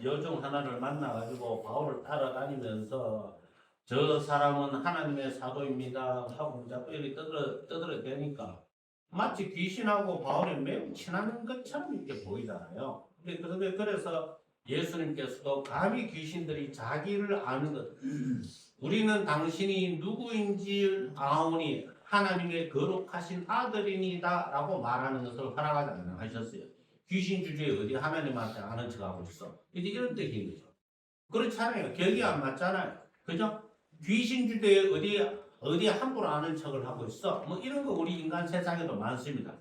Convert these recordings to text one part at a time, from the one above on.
여종 하나를 만나가지고 바울을 따라다니면서 저 사람은 하나님의 사도입니다 하고 자꾸 이렇게 떠들어대니까 마치 귀신하고 바울이 매우 친한 것처럼 이렇게 보이잖아요. 그래서 예수님께서도 감히 귀신들이 자기를 아는 것, 우리는 당신이 누구인지 아오니 하나님의 거룩하신 아들이니다 라고 말하는 것을 허락하지 않으셨어요. 귀신 주제에 어디 하나님한테 아는 척하고 있어. 이제 이런 뜻인 거죠. 그렇잖아요. 격이 안 맞잖아요. 그죠? 귀신 주제에 어디 함부로 아는 척을 하고 있어. 뭐 이런 거 우리 인간 세상에도 많습니다.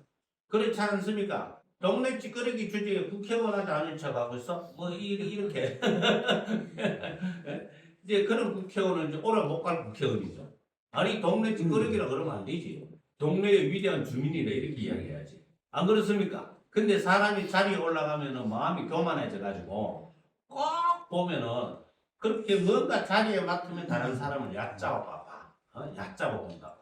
그렇지 않습니까? 동네 찌끄러기 주제에 국회의원하지 않은 척하고 있어. 뭐 이렇게 이제 그런 국회의원은 이제 오래 못 갈 국회의원이죠. 아니 동네 찌끄러기라 그러면 안 되지. 동네의 위대한 주민이라 이렇게 이야기해야지. 안 그렇습니까? 근데 사람이 자리에 올라가면은 마음이 교만해져 가지고 꼭 보면은 그렇게 뭔가 자리에 맡으면 다른 사람을 얕잡아 봐봐. 얕잡아 본다.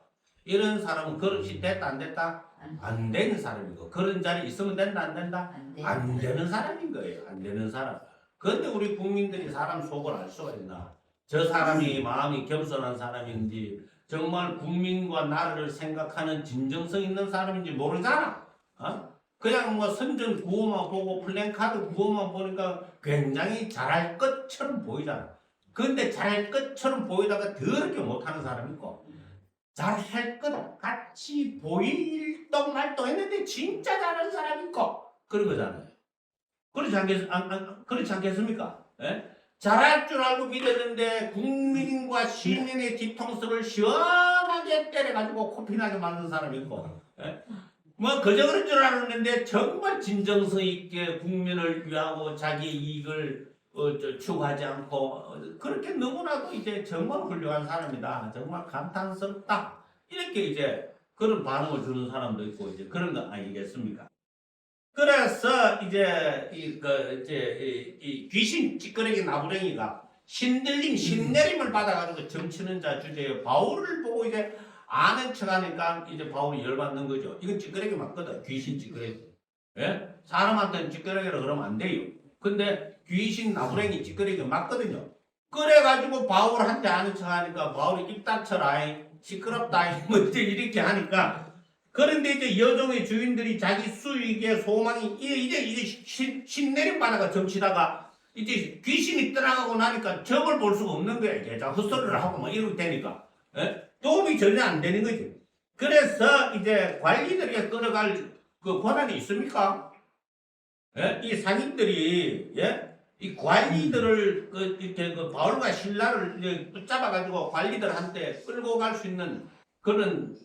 이런 사람은 그릇이 됐다 안 됐다? 안 되는 사람이고, 그런 자리 있으면 된다 안 된다? 안 되는 사람인 거예요. 안 되는 사람. 그런데 우리 국민들이 사람 속을 알 수가 있나? 저 사람이 마음이 겸손한 사람인지 정말 국민과 나라를 생각하는 진정성 있는 사람인지 모르잖아. 그냥 뭐 선전 구호만 보고 플랜카드 구호만 보니까 굉장히 잘할 것처럼 보이잖아. 근데 잘할 것처럼 보이다가 더럽게 못하는 사람이 있고, 잘할 것 같이 보일 똥 말똥 했는데 진짜 잘하는 사람이 있고, 그런 거잖아요. 그렇지 않겠습니까? 예? 잘할 줄 알고 믿었는데 국민과 시민의 뒤통수를 시원하게 때려가지고 코피나게 만든 사람이 있고, 예? 뭐 그저 그런 줄 알았는데 정말 진정성 있게 국민을 위하고 자기 이익을 추구하지 않고 그렇게 너무나도 이제 정말 훌륭한 사람이다. 정말 감탄스럽다. 이렇게 이제 그런 반응을 주는 사람도 있고 이제 그런 거 아니겠습니까? 그래서 이제 이 귀신 찌끄러기 나부랭이가 신내림을 받아가지고 점치는 자 주제에 바울을 보고 이제 아는 척하니까 이제 바울이 열받는 거죠. 이건 찌끄러기 맞거든. 귀신 찌끄러기. 예? 사람한테는 찌끄러기라 그러면 안 돼요. 근데 귀신 나부랭이 찌끄러기 맞거든요. 그래가지고 바울한테 아는 척하니까 바울이 입 닥쳐라, 시끄럽다, 뭐 이렇게 하니까. 그런데 이제 여종의 주인들이 자기 수익의 소망이 이제 신내림 받아가 점치다가 이제 귀신이 떠나가고 나니까 적을 볼 수가 없는 거야. 이제 자 헛소리를 하고 막 이러고 되니까. 예? 도움이 전혀 안 되는 거지. 그래서 이제 관리들에게 끌어갈 그 권한이 있습니까? 예? 이 상인들이, 예? 이 관리들을 이렇게 바울과 신라를 붙잡아가지고 관리들한테 끌고 갈 수 있는 그런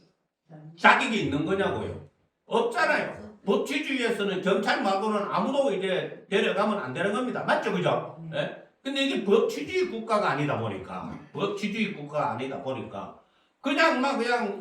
자격이 있는 거냐고요? 없잖아요. 법치주의에서는 경찰 말고는 아무도 이제 데려가면 안 되는 겁니다. 맞죠? 그죠? 예? 근데 이게 법치주의 국가가 아니다 보니까, 그냥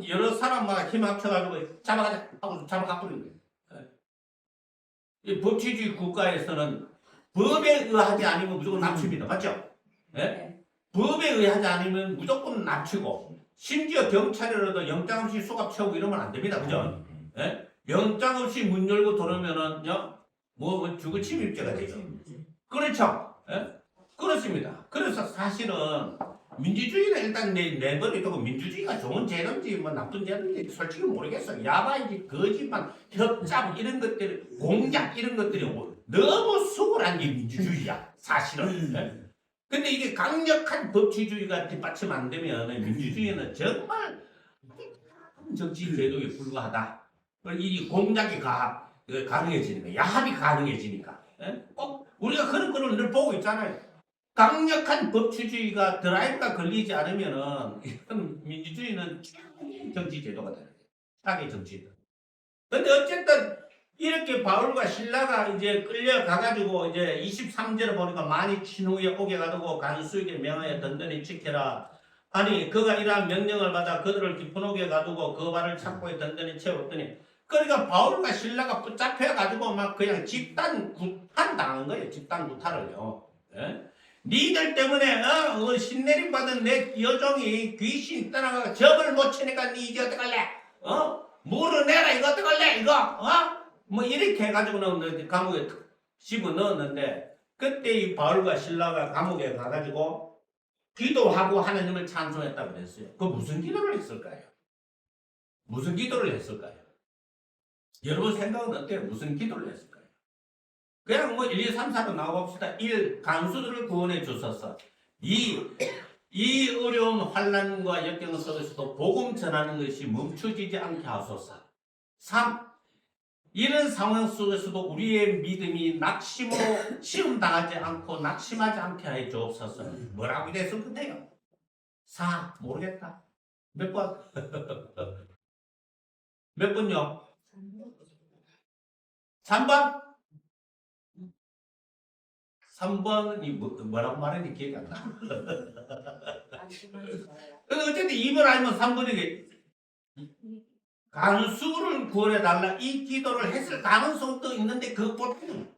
여러 사람 막 힘 합쳐가지고 잡아가자 하고 잡아가버리는 거예요. 예? 이 법치주의 국가에서는 법에 의하지 않으면 무조건 납치입니다. 맞죠? 예? 법에 의하지 않으면 무조건 납치고, 심지어 경찰이라도 영장 없이 수갑 채우고 이러면 안 됩니다. 그죠? 예? 영장 없이 문 열고 들어오면은요, 뭐 주거 침입죄가 되죠. 그렇죠? 예? 그렇습니다. 그래서 사실은 민주주의는 일단 내버려두고 민주주의가 좋은 죄든지 뭐 나쁜 죄든지 솔직히 모르겠어. 야바인지 거짓말, 협잡 이런 것들, 공작 이런 것들이 너무 수월한 게 민주주의야. 사실은. 예? 근데 이게 강력한 법치주의가 뒷받침 안 되면 민주주의는 정말 정치 제도에 불과하다. 이 공작이 가능해지니까, 야합이 가능해지니까. 예? 꼭 우리가 그런 거를 늘 보고 있잖아요. 강력한 법치주의가 드라이브가 걸리지 않으면은 민주주의는 정치 제도가 되는 거예요. 자기 정치다. 근데 어쨌든 이렇게 바울과 신라가 이제 끌려가가지고 이제 23절을 보니까 많이 친 후에 오게 가두고 간수에게 명하여 든든히 지켜라. 아니 그가 이러한 명령을 받아 그들을 깊은 옥에 가두고 그 발을 착고에 든든히 채웠더니, 그러니까 바울과 신라가 붙잡혀가지고 막 그냥 집단 구탄 당한 거예요. 집단 구타를요. 예? 니들 때문에 신내림 받은 내 여종이 귀신이 떠나가 적을 못 치니까 니 이제 어떡할래? 물어내라 이거 어떡할래? 이거 뭐 이렇게 해가지고는 감옥에 집어 넣었는데, 그때 이 바울과 신라가 감옥에 가가지고 기도하고 하나님을 찬송했다고 그랬어요. 그 무슨 기도를 했을까요? 무슨 기도를 했을까요? 여러분 생각은 어때요? 무슨 기도를 했을까요? 그냥 뭐 1, 2, 3, 4로 나와봅시다. 1. 간수들을 구원해 주소서. 2. 이 어려운 환난과 역경 속에서도 복음 전하는 것이 멈추지 않게 하소서. 3. 이런 상황 속에서도 우리의 믿음이 낙심으로 시험당하지 않고 낙심하지 않게 해 주옵소서. 뭐라고 됐을 건데요? 4. 모르겠다. 몇 번? 몇 번요? 3번? 3번이 뭐라고 말했는지 기억이 안 나. 어쨌든 2번 아니면 3번이겠지. 간수를 구원해달라 이 기도를 했을 가능성도 있는데 그것보다는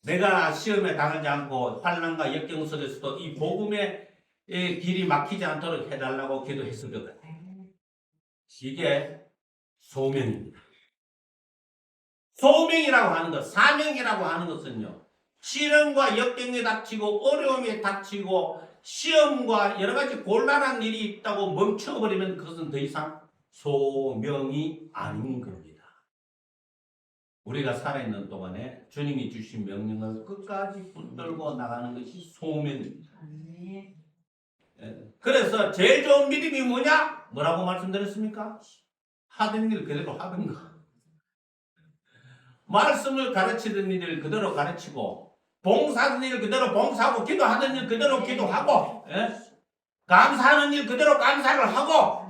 내가 시험에 당하지 않고 환난과 역경 속에서도 이 복음의 길이 막히지 않도록 해달라고 기도했을 것 같아요. 이게 소명입니다. 소명이라고 하는 것, 사명이라고 하는 것은요, 시련과 역경이 닥치고 어려움이 닥치고 시험과 여러 가지 곤란한 일이 있다고 멈춰버리면 그것은 더 이상 소명이 아닌 겁니다. 우리가 살아있는 동안에 주님이 주신 명령을 끝까지 붙들고 나가는 것이 소명입니다. 그래서 제일 좋은 믿음이 뭐냐? 뭐라고 말씀드렸습니까? 하던 일 그대로 하던 거. 말씀을 가르치던 일을 그대로 가르치고 봉사하던 일 그대로 봉사하고 기도하던 일 그대로 기도하고 감사하는 일 그대로 감사를 하고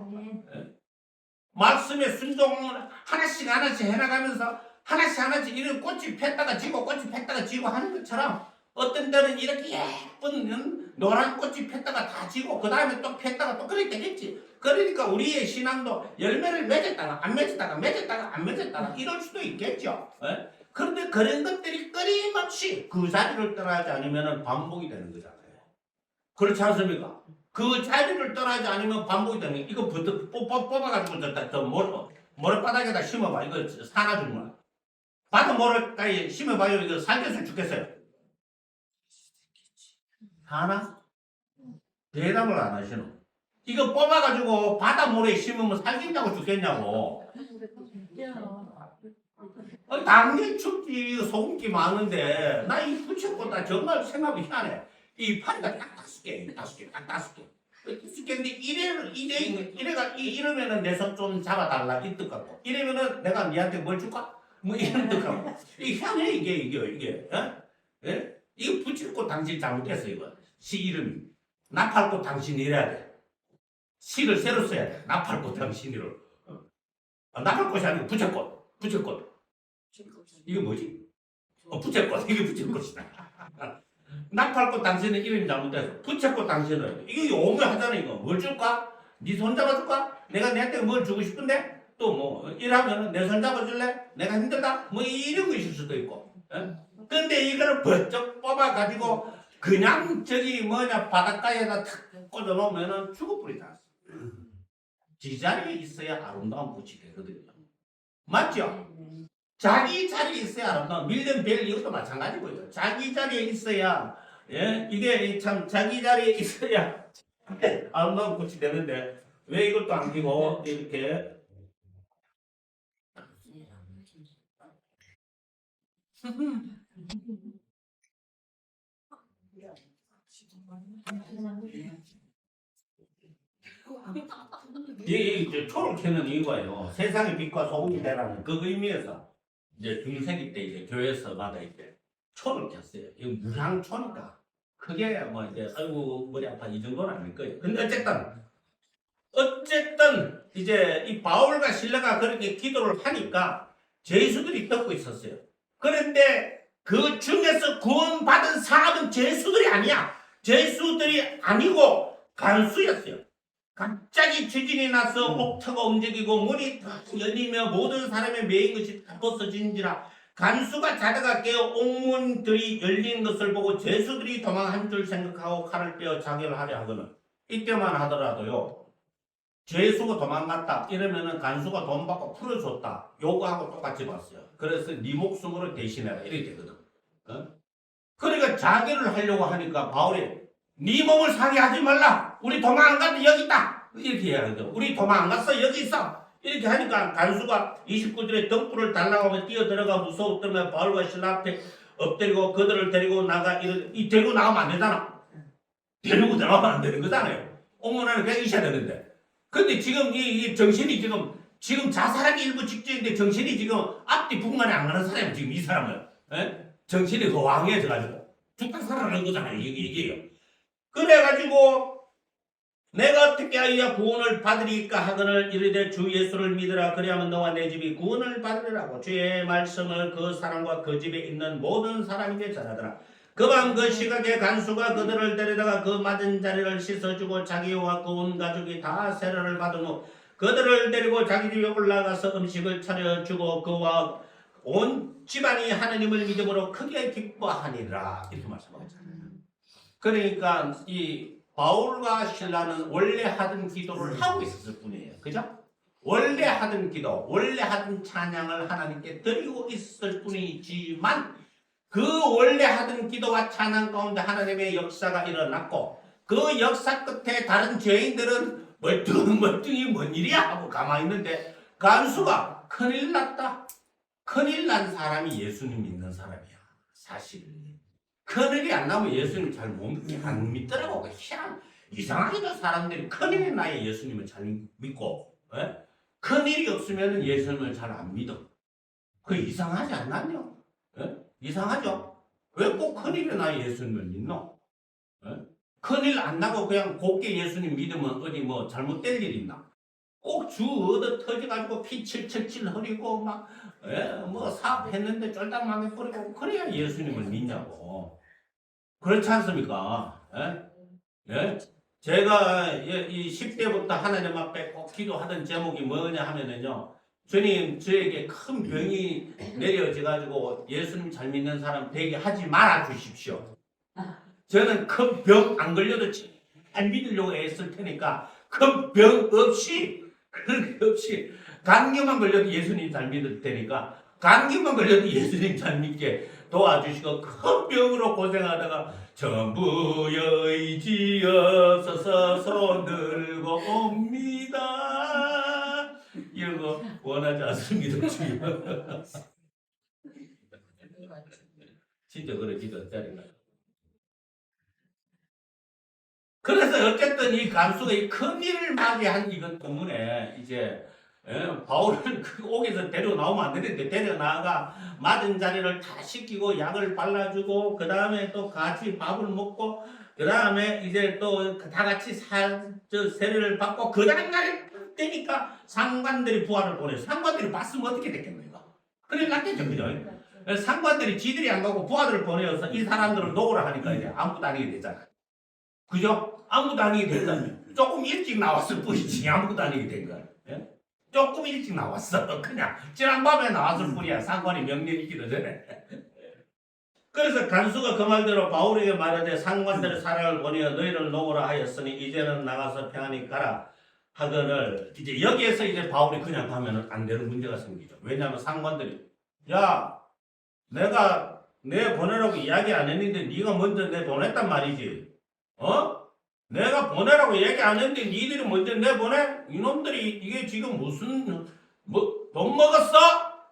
말씀에 순종을 하나씩 해나가면서 하나씩 이런 꽃이 폈다가 지고 꽃이 폈다가 지고 하는 것처럼 어떤 때는 이렇게 예쁜 노란 꽃이 폈다가 다 지고 그 다음에 또 폈다가 또 그렇게 되겠지. 그러니까 우리의 신앙도 열매를 맺었다가 안 맺었다가 맺었다가 안 맺었다가 이럴 수도 있겠죠. 그런데 그런 것들이 끊임없이 그 자리를 떠나지 않으면 반복이 되는 거잖아요. 그렇지 않습니까? 그 자리를 떠나지 않으면 반복이 되는 거예요. 이거 뽑아가지고 저 모래바닥에다 심어봐. 이거 사나 정말. 바다 모래가에 심어봐요. 이거 살겠어요? 죽겠어요? 사나? 대답을 안 하시노. 이거 뽑아가지고 바다 모래에 심으면 살겠냐고 죽겠냐고. 당연히 죽지. 소금기 많은데 나 이 부채보다 정말 생각이 희한해. 이 파리가 딱 5개, 딱 5개. 5개인데 이러면은 내 손 좀 잡아달라 이 뜻 같고 이러면은 내가 니한테 뭘 줄까? 뭐 이런 뜻 같고 이게 희한해 이게 예? 이거 붙이고 당신 잘못했어 이거 시 이름이 나팔꽃 당신이 이래야 돼. 시를 새로 써야 돼. 나팔꽃 당신이로. 나팔꽃이 아니고 부채꽃. 이거 뭐지? 부채꽃. 이게 부채꽃이다. 나팔꽃 당신은 이름이 잘못돼서 부채꽃 당신은 이게 오묘하잖아 이거. 뭘 줄까? 네 손 잡아줄까? 내가 내한테 뭘 주고 싶은데 또 뭐 이러면 내 손 잡아줄래? 내가 힘들다? 뭐 이런 거 있을 수도 있고. 근데 이거를 번쩍 뽑아가지고 그냥 바닷가에다 탁 꽂아놓으면 죽어버리다. 지자리에 있어야 아름다운 꽃이 되거든요. 맞죠? 자기 자리에 있어야 아름다운 밀던 벨 이것도 마찬가지고요. 자기 자리에 있어야 이게 참 자기 자리에 있어야 아름다운 꽃이 되는데 왜 이것도 안 피고 이렇게 이 초를 켜는 이유가요. 세상의 빛과 소금이 되라는 그 의미에서 이제 중세기 때 이제 교회에서마다 이제 초를 켰어요. 이거 무향초니까 크게 뭐 이제 아이고 머리 아파 이 정도는 아닐 거예요. 근데 어쨌든 이제 이 바울과 실라가 그렇게 기도를 하니까 제수들이 듣고 있었어요. 그런데 그 중에서 구원받은 사람은 제수들이 아니야. 제수들이 아니고 간수였어요. 갑자기 지진이 나서 옥터가 움직이고 문이 탁 열리며 모든 사람의 매인 것이 다 벗어진지라 간수가 자다가 깨어 옥문들이 열린 것을 보고 제수들이 도망한 줄 생각하고 칼을 빼어 자결을 하려 하거든. 이때만 하더라도요. 제수가 도망갔다 이러면은 간수가 돈 받고 풀어줬다 요거하고 똑같이 봤어요. 그래서 네 목숨으로 대신해라 이렇게 되거든. 그러니까 자결을 하려고 하니까 바울이 네 몸을 상해 하지 말라. 우리 도망 안 가도 여기 있다. 이렇게 해야죠. 우리 도망 안 갔어. 여기 있어. 이렇게 하니까 간수가 29절에 등불을 달라고 하면 뛰어들어가 무서웠다며 바울과 신라 앞에 엎드리고 그들을 데리고 나가 데리고 나가면 안 되잖아. 데리고 나가면 안 되는 거잖아요. 어머나는 그냥 있어야 되는데. 근데 지금 이 정신이 지금 자살하기 일부 직전인데 정신이 지금 앞뒤 분간이 안 가는 사람이 지금 이 사람은. 에? 정신이 허황해져가지고 죽다 살아나는 거잖아요. 이게요. 그래가지고 내가 어떻게 하여 구원을 받으리까 하거늘 이르되 주 예수를 믿으라. 그리하면 너와 내 집이 구원을 받으리라고 주의 말씀을 그 사람과 그 집에 있는 모든 사람에게 전하더라. 그밤 그 시각에 간수가 그들을 데려다가 그 맞은 자리를 씻어주고 자기와 그 온 가족이 다 세례를 받은 후 그들을 데리고 자기 집에 올라가서 음식을 차려주고 그와 온 집안이 하나님을 믿음으로 크게 기뻐하니라. 이렇게 말씀하잖아요. 그러니까 이 바울과 신라는 원래 하던 기도를 하고 있었을 뿐이에요. 그죠? 원래 하던 기도, 원래 하던 찬양을 하나님께 드리고 있을 뿐이지만 그 원래 하던 기도와 찬양 가운데 하나님의 역사가 일어났고 그 역사 끝에 다른 죄인들은 멀뚱멀뚱히 뭔 일이야 하고 가만히 있는데 간수가 큰일 났다. 큰일 난 사람이 예수님 믿는 사람이야. 사실 큰일이 안 나면 예수님 잘 안 믿더라고. 희한 이상하게도 사람들이 큰일이 나야 예수님을 잘 믿고 큰일이 없으면 예수님을 잘 안 믿어. 그 이상하지 않나요? 이상하죠? 왜 꼭 큰일이 나야 예수님을 믿노? 큰일 안 나고 그냥 곱게 예수님 믿으면 어디 뭐 잘못될 일 있나? 꼭 주 얻어 터져가지고 피 칠칠칠 흐리고 뭐 사업했는데 쫄딱 망해버리고 그래야 예수님을 믿냐고. 그렇지 않습니까? 제가 이 10대부터 하나님 앞에 꼭 기도하던 제목이 뭐냐 하면은요. 주님 저에게 큰 병이 내려져가지고 예수님 잘 믿는 사람 되게 하지 말아 주십시오. 저는 큰 병 안 걸려도 잘 믿으려고 애쓸 테니까 큰 병 없이 감기만 걸려도 예수님 잘 믿을 테니까 감기만 걸려도 예수님 잘 믿게 도와주시고 큰 병으로 고생하다가 전부 의지어서 손 들고 옵니다. 이런 거 원하지 않습니다. 주여. 진짜 그래 기도짜리가. 그래서 어쨌든 이 간수가 이 큰 일을 맞이한 이것 때문에 이제 바울은 그 옥에서 데려 나오면 안 되는데 데려 나가 맞은 자리를 다 씻기고 약을 발라주고 그 다음에 또 같이 밥을 먹고 그 다음에 이제 또 다 같이 세례를 받고 그 다음 날 되니까 상관들이 부하를 보내. 상관들이 봤으면 어떻게 됐겠노 이거? 큰일 났겠죠, 그죠? 상관들이 지들이 안 가고 부하들을 보내서 이 사람들을 놓으라 하니까 이제 아무것도 아니게 되잖아. 그죠? 아무것도 아니게 된다면 조금 일찍 나왔을 뿐이지 아무것도 아니게 된 거야. 조금 일찍 나왔어. 그냥 지난밤에 나왔을 뿐이야. 상관이 명령 있기도 전에. 그래서 간수가 그 말대로 바울에게 말하되 상관들의 사랑을 보내어 너희를 놓으라 하였으니 이제는 나가서 평안히 가라 하거늘. 이제 여기에서 이제 바울이 그냥 가면 안 되는 문제가 생기죠. 왜냐하면 상관들이 야 내가 내 보내라고 이야기 안 했는데 네가 먼저 내 보냈단 말이지. 내가 보내라고 얘기 안 했는데 니들이 먼저 내보내? 이놈들이 이게 지금 무슨 돈 먹었어?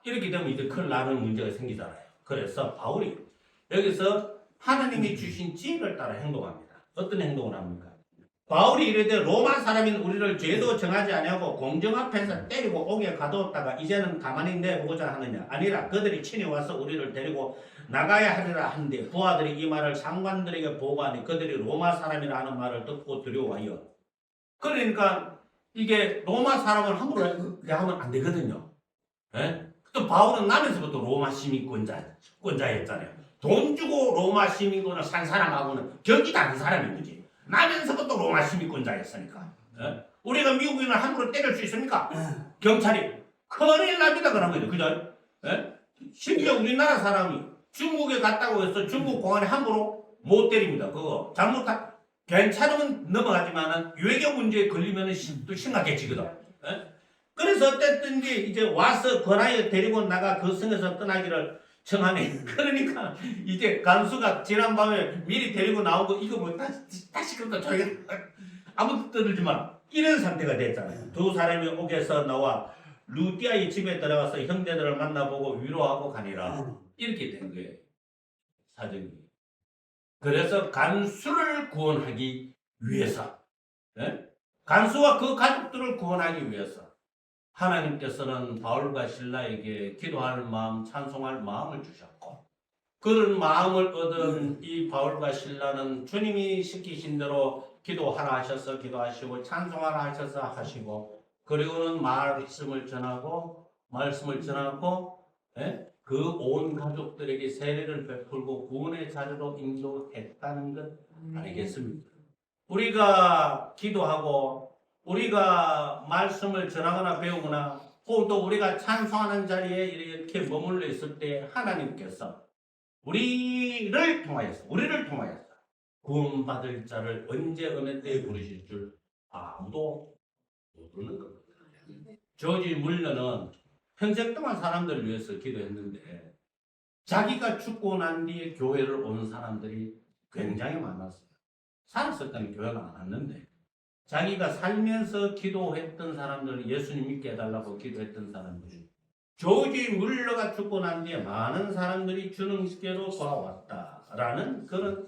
이렇게 되면 이제 큰일 나는 문제가 생기잖아요. 그래서 바울이 여기서 하나님이 주신 지혜를 따라 행동합니다. 어떤 행동을 합니까? 바울이 이르되 로마 사람인 우리를 죄도 정하지 아니하고 공정 앞에서 때리고 옥에 가두었다가 이제는 가만히 내보고자 하느냐? 아니라 그들이 친히 와서 우리를 데리고 나가야 하리라 한데 부하들이 이 말을 상관들에게 보고하니 그들이 로마 사람이라 하는 말을 듣고 두려워하여. 그러니까 이게 로마 사람을 함부로 하면 안 되거든요. 또 바울은 나면서부터 로마 시민권자였잖아요. 돈 주고 로마 시민권을 산 사람하고는 격이 다른 사람인 거지. 나면서부터 로마 시민권자였으니까. 우리가 미국인을 함부로 때릴 수 있습니까? 경찰이 큰일 납니다. 그런 거죠. 그죠? 심지어 우리나라 사람이 중국에 갔다고 해서 중국 공안에 함부로 못 때립니다. 그거 잘못한 괜찮으면 넘어가지만은 외교 문제에 걸리면은 또 심각해지거든. 그래서 어쨌든지 이제 와서 권하여 데리고 나가 그 성에서 떠나기를 청하네. 그러니까 이제 간수가 지난밤에 미리 데리고 나오고 이거 뭐 다시 그런다 저기 아무도 떠들지 마. 이런 상태가 됐잖아요. 두 사람이 옥에서 나와 루디아의 집에 들어가서 형제들을 만나보고 위로하고 가니라. 이렇게 된 거예요. 사정이. 그래서 간수를 구원하기 위해서, 예? 간수와 그 가족들을 구원하기 위해서 하나님께서는 바울과 실라에게 기도할 마음, 찬송할 마음을 주셨고, 그런 마음을 얻은 이 바울과 실라는 주님이 시키신 대로 기도하라 하셔서 기도하시고 찬송하라 하셔서 하시고, 그리고는 말씀을 전하고 예? 그 온 가족들에게 세례를 베풀고 구원의 자리로 인도했다는 것 아니겠습니까? 우리가 기도하고 우리가 말씀을 전하거나 배우거나 혹은 또 우리가 찬송하는 자리에 이렇게 머물러 있을 때 하나님께서 우리를 통하여서 구원받을 자를 언제 어느 때에 부르실 줄 아무도 모르는 겁니다. 조지 물러는 평생 동안 사람들을 위해서 기도했는데 자기가 죽고 난 뒤에 교회를 오는 사람들이 굉장히 많았어요. 살았을 때는 교회는 안 왔는데 자기가 살면서 기도했던 사람들, 예수님 믿게 해달라고 기도했던 사람들이 조지 물러가 죽고 난 뒤에 많은 사람들이 주님께로 돌아왔다라는 그런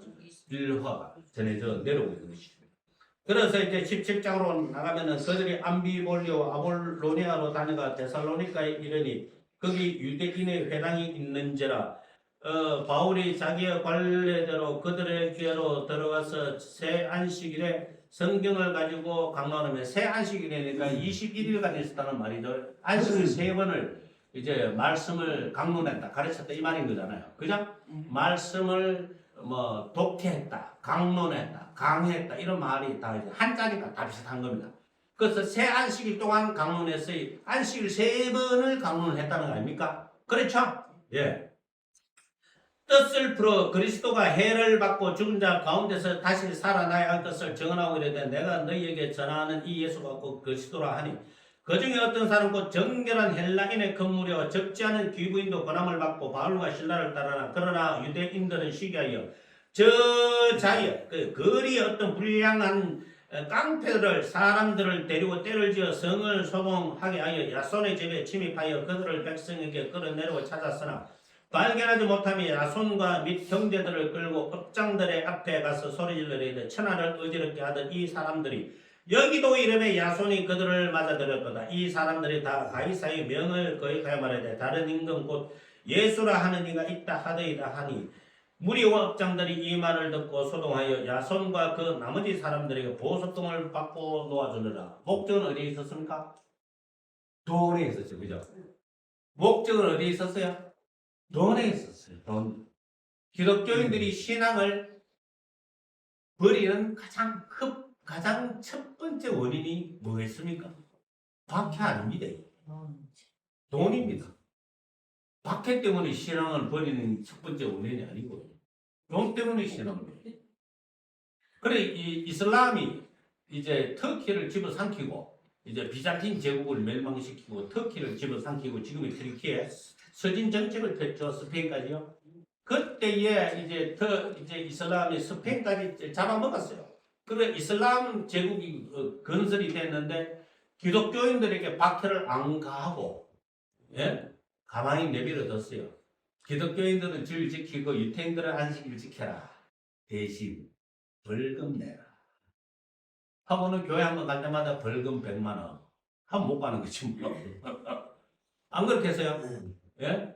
일화가 전해져 내려오고 있는 것입니다. 그래서 이제 17장으로 나가면은 그들이 암비볼리오 아볼로니아로 다녀가 데살로니카에 이르니 거기 유대인의 회당이 있는지라 바울이 자기의 관례대로 그들의 교회로 들어가서 새 안식일에 성경을 가지고 강론하며 새 안식일이니까 21일간 있었다는 말이죠. 안식일 세 번을 이제 말씀을 강론했다, 가르쳤다 이 말인 거잖아요. 그죠? 말씀을 뭐 독해했다, 강론했다, 강했다 이런 말이 다 이제 한자니까 다 비슷한 겁니다. 그래서 새 안식일 동안 강론했어요. 안식일 세 번을 강론을 했다는 거 아닙니까? 그렇죠? 예. 뜻을 풀어 그리스도가 해를 받고 죽은 자 가운데서 다시 살아나야 할 것을 증언하고 이르되 내가 너희에게 전하는 이 예수가 곧 그리스도라 하니 그 중에 어떤 사람 곧 정결한 헬라인의 건물이와 적지 않은 귀부인도 권함을 받고 바울과 실라를 따르나 그러나 유대인들은 시기하여 저 자여 그 거리에 어떤 불량한 깡패들을 사람들을 데리고 때를 지어 성을 소동하게 하여 야손의 집에 침입하여 그들을 백성에게 끌어내려고 찾았으나 발견하지 못하며 야손과 및 형제들을 끌고 업장들의 앞에 가서 소리질러 이르되 천하를 어지럽게 하던 이 사람들이 여기도 이름에 야손이 그들을 맞아들였도다. 이 사람들이 다 가이사의 명을 거역하여 말하되 다른 임금 곧 예수라 하는 이가 있다 하더이다 하니 무리와 업장들이 이 말을 듣고 소동하여 야손과 그 나머지 사람들에게 보석금을 받고 놓아주느라. 목적은 어디에 있었습니까? 돈에 있었죠. 그죠? 목적은 어디에 있었어요? 돈에 있었어요. 돈. 기독교인들이 신앙을 버리는 가장 첫 번째 원인이 뭐겠습니까? 박해 아닙니다. 돈입니다. 박해 때문에 신앙을 버리는 첫 번째 원인이 아니고요. 돈 때문에 신앙을 버려요. 그래 이 이슬람이 이제 터키를 집어삼키고 이제 비잔틴 제국을 멸망시키고 터키를 집어삼키고 지금의 터키에 서진 정책을 펼쳐 스페인까지요. 그때에 이제 이슬람이 스페인까지 잡아먹었어요. 그래 이슬람 제국이 건설이 됐는데 기독교인들에게 박해를 안 가하고 예? 가만히 내버려 뒀어요. 기독교인들은 줄 지키고 유태인들은 안식일 지켜라. 대신 벌금 내라. 하고는 교회 한번 갈 때마다 벌금 100만 원. 하면 못 가는 거지 뭐. 안 그렇게 해서요? 예?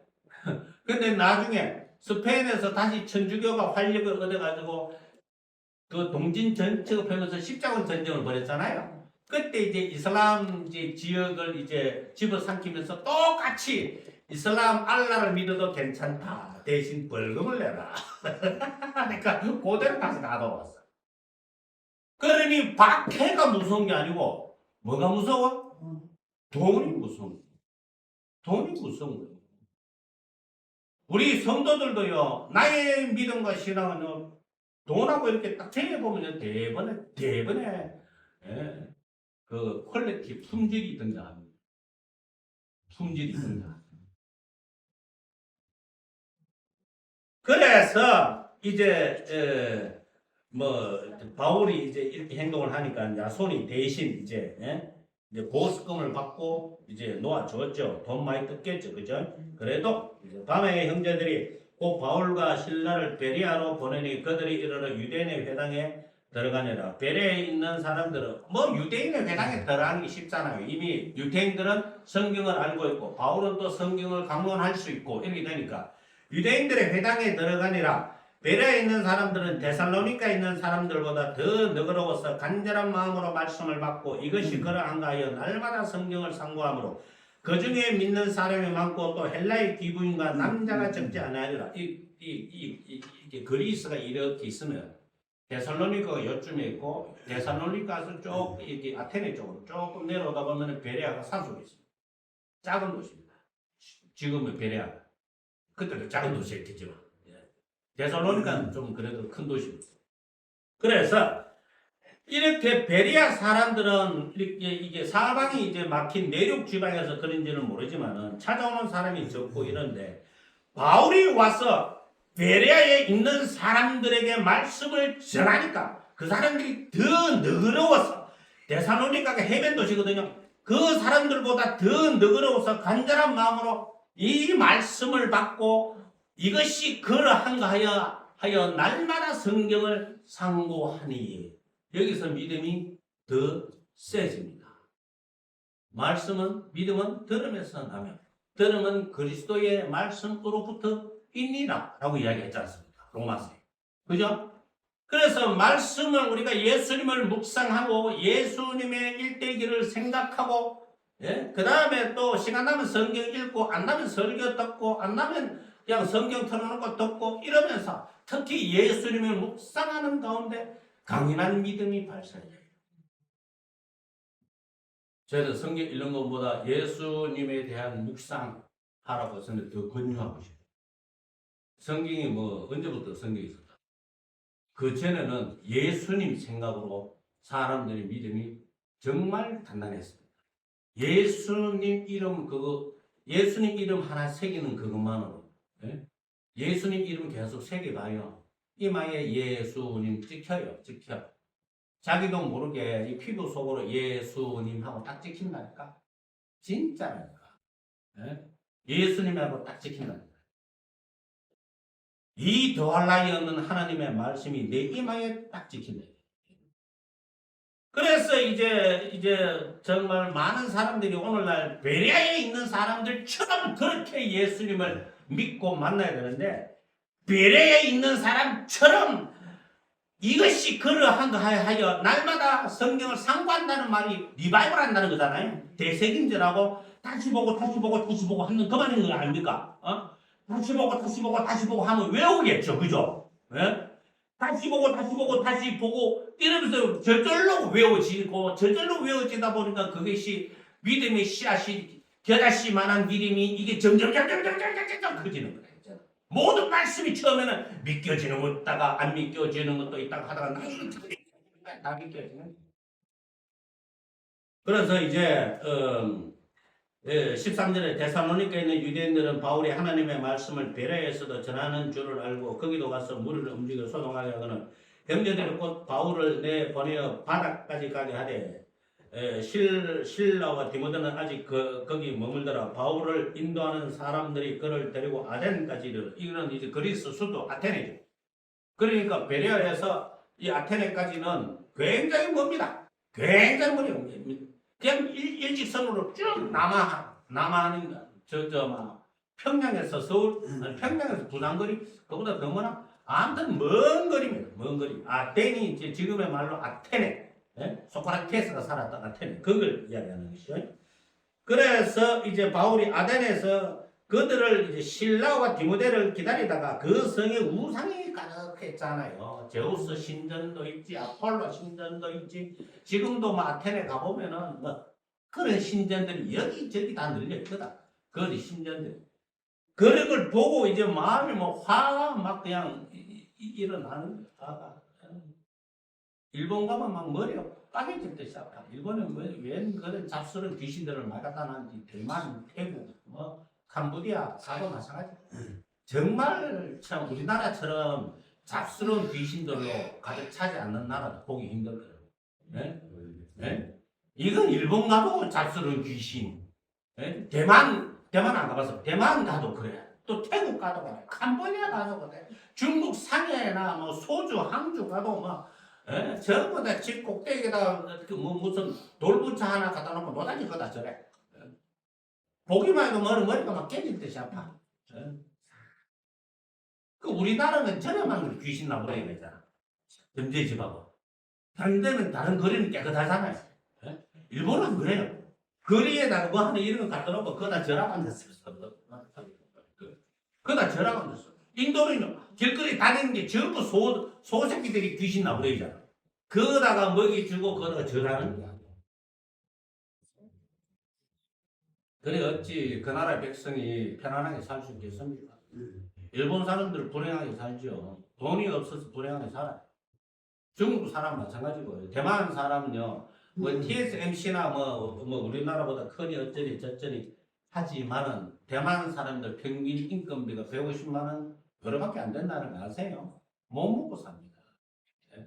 근데 나중에 스페인에서 다시 천주교가 활력을 얻어가지고 그 동진 전책을 펴면서 십자군 전쟁을 벌였잖아요. 그때 이제 이슬람 지역을 이제 집어삼키면서 똑같이 이슬람 알라를 믿어도 괜찮다. 대신 벌금을 내라. 그러니까 그대로 다시 가져왔어. 그러니 박해가 무서운 게 아니고 뭐가 무서워? 돈이 무서운 거야. 돈이 무서운 거야. 우리 성도들도요, 나의 믿음과 신앙은 돈하고 이렇게 딱 정해보면 대번에, 예, 그 퀄리티, 품질이 등장합니다. 품질이 등장. 그래서 이제 뭐 바울이 이제 이렇게 행동을 하니까 야손이 대신 이제 보수금을 받고 이제 놓아줬죠. 돈 많이 뜯겠죠, 그죠? 그래도 이제 밤에 형제들이 꼭 바울과 실라를 베리아로 보내니 그들이 이르러 유대인의 회당에 들어가니라. 베레에 있는 사람들은 뭐 유대인의 회당에 들어가기 쉽잖아요. 이미 유대인들은 성경을 알고 있고 바울은 또 성경을 강론할 수 있고 이렇게 되니까 유대인들의 회당에 들어가니라. 베레에 있는 사람들은 데살로니가에 있는 사람들보다 더 너그러워서 간절한 마음으로 말씀을 받고 이것이 그러한가 하여 날마다 성경을 상고하므로 그 중에 믿는 사람이 많고 또 헬라의 기부인과 남자가 적지 아니하리라. 이게 그리스가 이렇게 있으면 데살로니가가 요쯤에 있고 데살로니가에서 쭉 이렇게 아테네 쪽으로 조금 내려오다 보면 베레아가 산속에 있습니다. 작은 도시입니다. 지금은 베레아 그때도 작은 도시였겠지만 데살로니가는 좀 그래도 큰 도시입니다. 그래서 이렇게 베리아 사람들은 이게 사방이 이제 막힌 내륙 지방에서 그런지는 모르지만은 찾아오는 사람이 적고 이런데 바울이 와서 베레아에 있는 사람들에게 말씀을 전하니까 그 사람들이 더 너그러워서 데살로니가가 해변 도시거든요. 그 사람들보다 더 너그러워서 간절한 마음으로 이 말씀을 받고 이것이 그러한가 하여 날마다 성경을 상고하니 여기서 믿음이 더 세집니다. 믿음은 들음에서 나며 들음은 그리스도의 말씀으로부터 있니라 라고 이야기했지 않습니까? 로마서에. 그죠? 그래서 말씀을 우리가 예수님을 묵상하고 예수님의 일대기를 생각하고 그 다음에 또 시간 나면 성경 읽고 안 나면 설교 듣고 안 나면 그냥 성경 틀어놓고 듣고 이러면서 특히 예수님을 묵상하는 가운데 강인한 믿음이 발생해요. 저희는 성경 읽는 것보다 예수님에 대한 묵상하라고 저는 더 권유하고 싶어요. 성경이 뭐 언제부터 성경이 있었다. 그 전에는 예수님 생각으로 사람들의 믿음이 정말 단단했습니다. 예수님 이름 하나 새기는 그것만으로 예수님 이름 계속 새겨가요. 이마에 예수님 찍혀요. 자기도 모르게 이 피부 속으로 예수님하고 딱 찍힌다니까. 진짜라니까. 예수님하고 딱 찍힌다니까. 이 더할 나위 없는 하나님의 말씀이 내 이마에 딱 찍힌다. 그래서 이제 정말 많은 사람들이 오늘날 베레아에 있는 사람들처럼 그렇게 예수님을 믿고 만나야 되는데 베레아에 있는 사람처럼 이것이 그러한가 하여 날마다 성경을 상고한다는 말이 리바이벌 한다는 거잖아요. 대세김절하고 다시 보고 하는 그만인 거 아닙니까? 다시 보고 하면 외우겠죠. 그죠? 다시 보고 이러면서 저절로 외워지다 보니까 그것이 믿음의 씨앗이 겨자씨만한 믿음이 이게 점점 커지는 거예요. 모든 말씀이 처음에는 믿겨지는 것 있다가 안 믿겨지는 것도 있다가 하다가 나중에 다 믿겨지는. 그래서 이제 13절에 데살로니가에 있는 유대인들은 바울이 하나님의 말씀을 베레아에서도 전하는 줄을 알고 거기도 가서 무리를 움직여 소동하게 하거늘 형제들이 곧 바울을 내보내어 바닥까지 가게 하되 실라와 디모데는 아직 거기 머물더라. 바울을 인도하는 사람들이 그를 데리고 아덴까지 이르러. 이거는 이제 그리스 수도 아테네죠. 그러니까 베레아에서 이 아테네까지는 굉장히 멉니다. 굉장히 멀어요. 그냥 일직선으로 쭉 남하하는 막 평양에서 서울, 평양에서 부산거리 그보다 더 멀나? 아무튼 먼 거리입니다. 먼 거리. 아테네 이제 지금의 말로 아테네. 소크라테스가 살았던 아테네. 그걸 이야기하는 것이죠. 그래서 이제 바울이 아덴에서 그들을 이제 실라와 디모데를 기다리다가 그 성에 우상이 가득했잖아요. 제우스 신전도 있지, 아폴로 신전도 있지. 지금도 뭐 아테네 가보면은 뭐 그런 신전들이 여기저기 다 널려 있거든. 그 신전들. 그런 걸 보고 이제 마음이 뭐 화가 막 그냥 일어나는 거야. 일본 가면 막 머리가 빠개질 때 시작하. 일본은 웬 그런 잡스러운 귀신들을 막아다 놨는지 대만, 태국, 뭐 캄보디아 가도 마찬가지. 정말 참 우리나라처럼 잡스러운 귀신들로 가득 차지 않는 나라도 보기 힘들거든요. 네? 네? 이건 일본 가도 잡스러운 귀신. 네? 대만 안 가봐서 대만 가도 그래. 또 태국 가도 그래. 캄보디아 가도 그래. 중국 상해나 뭐 소주, 항주 가도 뭐 전부 다 집 꼭대기에다 뭐 무슨 돌부차 하나 갖다 놓으면 노다지 거다 저래. 보기만 해도 머리가 막 깨질 듯이 아파. 그 우리나라는 저렴한 귀신 나오라 이거잖아. 점재집하고. 반대면 다른 거리는 깨끗하잖아요. 일본은 그래요. 거리에다가 뭐 하나 이런 거 갖다 놓고 그거다 절약 앉았어. 그거다 절약 앉았어. 인도는 길거리 다니는 게 전부 소새끼들이 귀신 나오래잖아. 그거다가 먹이 주고 그거다가 절하는 거야. 그래 어찌 그 나라 백성이 편안하게 살 수 있겠습니까? 일본 사람들 불행하게 살죠. 돈이 없어서 불행하게 살아요. 중국 사람 마찬가지고요. 대만 사람은요, 뭐 TSMC나 뭐 우리나라보다 크니 어쩌니 저쩌니 하지만은 대만 사람들 평균 인건비가 150만 원 그거밖에 안 된다는 거 아세요? 못 먹고 삽니다. 네?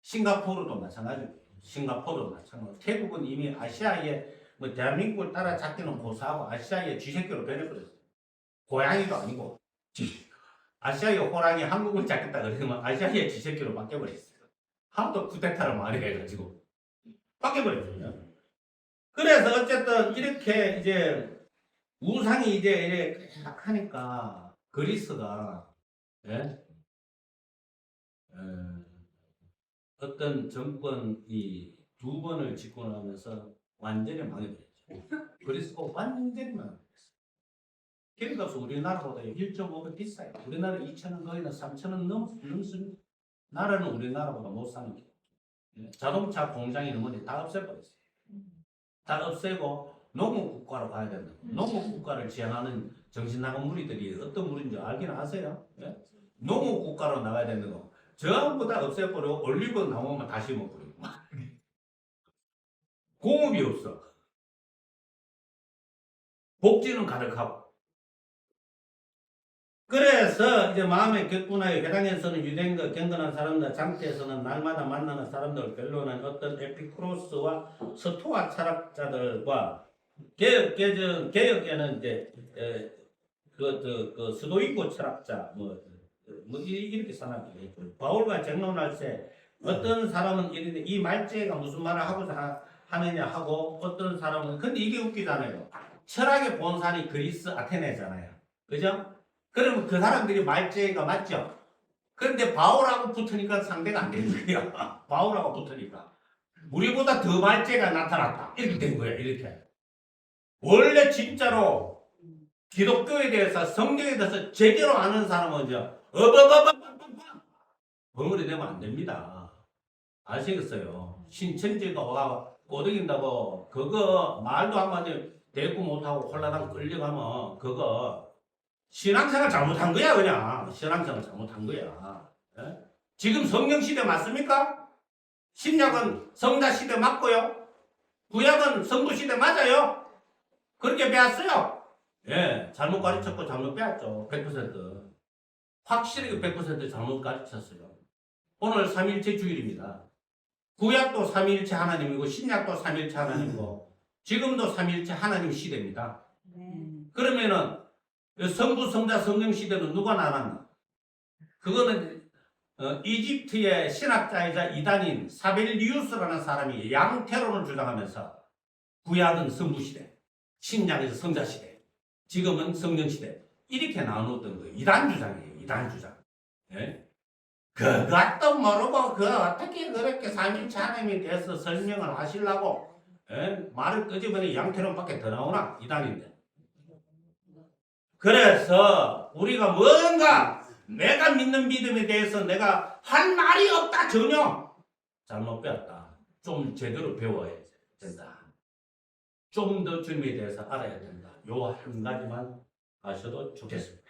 싱가포르도 마찬가지고, 싱가포르도 마찬가지고, 태국은 이미 아시아에 뭐 대한민국을 따라잡기는 고사하고 아시아의 쥐새끼로 변해버렸어요. 고양이도 아니고 아시아의 호랑이 한국을 잡겠다 그러면 아시아의 쥐새끼로 바뀌어버렸어요. 하도 쿠데타를 많이 해가지고 바뀌어버렸어요. 그래서 어쨌든 이렇게 이제 우상이 이제 이렇게 딱 하니까 그리스가 어떤 정권이 두 번을 집권하면서 완전히 망해버렸죠. 그리스가 완전히 망해버렸어요. 기름값은 우리나라보다 1.5배 비싸요. 우리나라 2,000원 거기는 3,000원 넘습니다. 나라는 우리나라보다 못 사는 게. 자동차 공장이 있는 다 없애버렸어요. 다 없애고 농업국가로 가야 된다. 농업국가를 지향하는 정신나간 무리들이 어떤 무리인지 알긴 아세요? 농업국가로 나가야 되는 거. 전부 다 없애버리고 올리브 나오면 다시 먹버리고. 공업이 없어. 복지는 가득하고. 그래서 이제 마음의 격분하여 회당에서는 유대인과 경건한 사람들, 장태에서는 날마다 만나는 사람들, 결론은 어떤 에피쿠로스와 스토아 철학자들과 개혁에는 이제 그 스도이코 철학자 뭐 이렇게 산하게 있고 바울과 정론할 때 어떤 사람은 이런데 이 말제가 무슨 말을 하고자 하느냐 하고 어떤 사람은 근데 이게 웃기잖아요. 철학의 본산이 그리스 아테네잖아요. 그죠? 그러면 그 사람들이 말제가 맞죠? 그런데 바울하고 붙으니까 상대가 안 되는 거야. 바울하고 붙으니까. 우리보다 더 말제가 나타났다. 이렇게 된 거야, 이렇게. 원래 진짜로 기독교에 대해서 성경에 대해서 제대로 아는 사람은 이제 벙어리 되면 안 됩니다. 아시겠어요? 신천지가 와 꼬드긴다고 그거 말도 한마디 대꾸 못하고 홀라당 끌려가면 그거 신앙생활 잘못한 거야 그냥. 신앙생활 잘못한 거야. 예? 지금 성경시대 맞습니까? 신약은 성자시대 맞고요. 구약은 성부시대 맞아요. 그렇게 배웠어요. 예, 잘못 가르쳤고 잘못 배웠죠. 100%. 확실히 100% 잘못 가르쳤어요. 오늘 3일째 주일입니다. 구약도 3일째 하나님이고 신약도 3일째 하나님이고 지금도 3일째 하나님 시대입니다. 그러면은 성부, 성자, 성령 시대는 누가 나눴나? 그거는 이집트의 신학자이자 이단인 사벨리우스라는 사람이 양태론을 주장하면서 구약은 성부 시대, 신약에서 성자 시대, 지금은 성령 시대 이렇게 나누었던 거예요. 이단 주장이에요. 이단 주장. 예? 그것도 모르고 그 어떻게 그렇게 삼일체 하나님에 대해서 설명을 하시려고 말을 끄집어내 양태론밖에 더 나오나? 이단인데. 그래서 우리가 뭔가 내가 믿는 믿음에 대해서 내가 할 말이 없다 전혀 잘못 배웠다. 좀 제대로 배워야 된다. 좀 더 주님에 대해서 알아야 된다. 요 한 가지만 아셔도 좋겠습니다.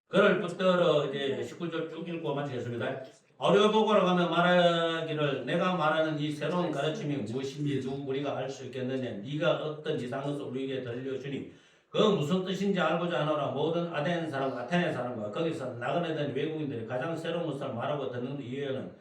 그를 붙들어 이제 19절 쭉 읽고 마치겠습니다. 어려보고로 가면 말하기를 내가 말하는 이 새로운 가르침이 무엇인지 누구 우리가 알 수 있겠느냐. 네가 어떤 이상한 것을 우리에게 들려주니 그 무슨 뜻인지 알고자 하노라. 모든 아테네 사람과 거기서 나그네된 외국인들이 가장 새로운 것을 말하고 듣는 이유에는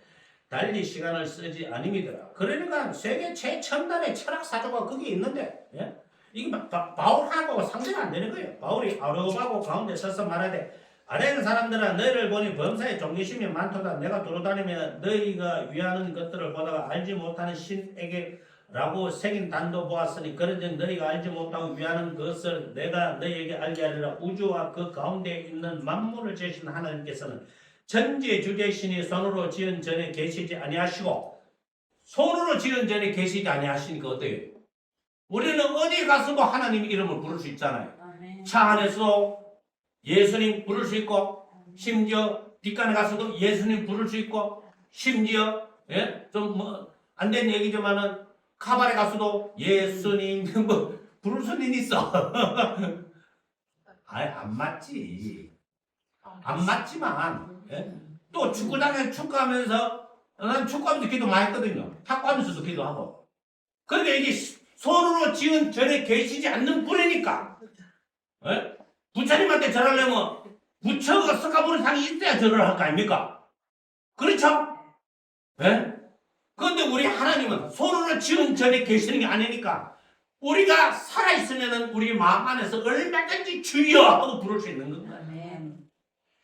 달리 시간을 쓰지 아님이더라. 그러니까 세계 최첨단의 철학 사조가 거기 있는데, 예? 이게 바울하고 상대가 안 되는 거예요. 바울이 아르바고 가운데 서서 말하되, 아테네 사람들아, 너희를 보니 범사에 종교심이 많도다. 내가 돌아다니며 너희가 위하는 것들을 보다가 알지 못하는 신에게 라고 새긴 단도 보았으니 그런즉 너희가 알지 못하고 위하는 것을 내가 너희에게 알게 하리라. 우주와 그 가운데 있는 만물을 지으신 하나님께서는 천지의 주제신이 손으로 지은 전에 계시지 아니하시고, 손으로 지은 전에 계시지 아니하시니까 어때요? 우리는 어디 가서도 하나님 이름을 부를 수 있잖아요. 차 안에서도 예수님 부를 수 있고, 심지어 뒷간에 가서도 예수님 부를 수 있고, 심지어 좀 뭐 안 된 얘기지만은 카바레 가서도 예수님 뭐 부를 수는 있어. 아니 안 맞지. 안 맞지만 또 축구장에서 축구하면서 난 축구하면서 기도 많이 했거든요. 탁구하면서도 기도하고. 그런데 이게 손으로 지은 절에 계시지 않는 분이니까 부처님한테 절하려면 부처가 석가모니 상이 있어야 절을 할 거 아닙니까? 그렇죠? 그런데 우리 하나님은 손으로 지은 절에 계시는 게 아니니까 우리가 살아있으면 우리 마음 안에서 얼마든지 주여 하고 부를 수 있는 겁니다.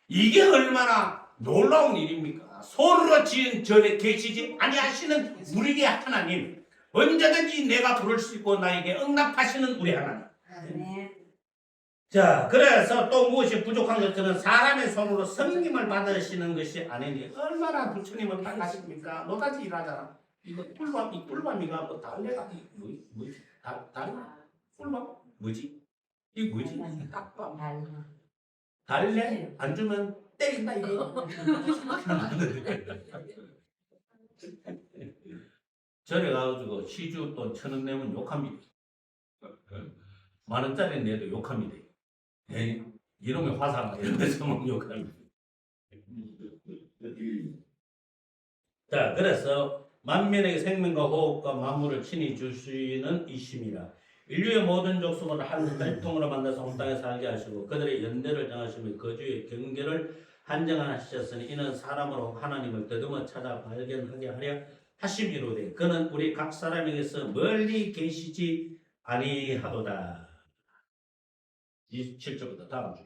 이게 얼마나 놀라운 일입니까? 손으로 지은 절에 계시지 아니하시는 우리의 하나님, 언제든지 내가 부를 수 있고 나에게 응답하시는 우리 하나님. 자, 그래서 또 무엇이 부족한 것들은 사람의 손으로 성김을 받으시는 것이 아니니 얼마나 부처님은 딱하십니까? 노다지 일하잖아. 이거 꿀밤이가 뭐 달래가 뭐지? 꿀밤? 뭐지? 이게 뭐지? 딱밤. 달래 안 주면 때린다 이거. 절에 가가지고 시주 돈 1,000원 내면 욕합니다. 10,000원짜리 내도 욕합니다. 이놈의 화상 이러면서 욕합니다. 자, 그래서 만민에게 생명과 호흡과 만물을 친히 주시는 이심이라. 인류의 모든 족속을 한 혈통으로 만나서 온 땅에 살게 하시고 그들의 연대를 정하시며 거주의 경계를 한정하셨으니 이는 사람으로 하나님을 더듬어 찾아 발견하게 하려 하심이로되 그는 우리 각 사람에게서 멀리 계시지 아니하도다. 27절부터 다음 주.